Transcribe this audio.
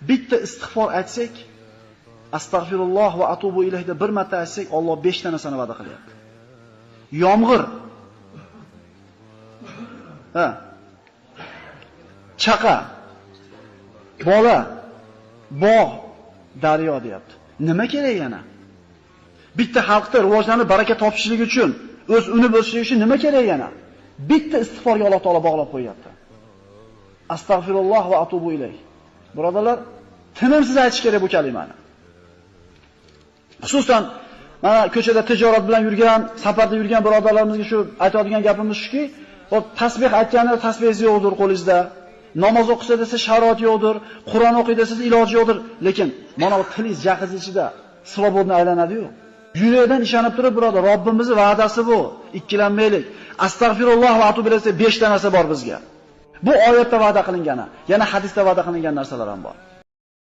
bitta istig'for aytsak, astag'firulloh va atubu ilayhda bir marta aytsak, Alloh 5 ta narsani va'da qilyapti. Yomg'ir. Chaqa. Bola. Bog', daryo deyapti. Nima kerak yana? Bitta xalqda rivojlanib, baraka topishligi uchun, o'z unib o'sishligi uchun nima kerak yana? Bitta istig'forga Alloh taolo bog'lab qo'yapti. Astagfirulloh va atubu ilayh. Birodarlar, tinimsiz aytish kerak bu kalimani. Xususan, mana ko'chada tijorat bilan yurgan, safarda yurgan birodarlarimizga shu aytadigan gapimiz shuki, tasbih aytganida tasbihingiz yo'qdir qo'lingizda. Namoz o'qisa desa sharoit yo'qdir, Qur'on o'qiydi desa iloji yo'qdir, lekin mana bu tilingiz jahiz ichida svobodni aylanadi-yu. Yurakdan ishonib turib, birodar, Robbimizning va'dasi bu. Ikkilanmaylik. Astagfirulloh va atubu ilayh 5 ta narsa bor bizga. Bu oyatda va'da qilingani, yana hadisda va'da qilingan narsalar ham bor.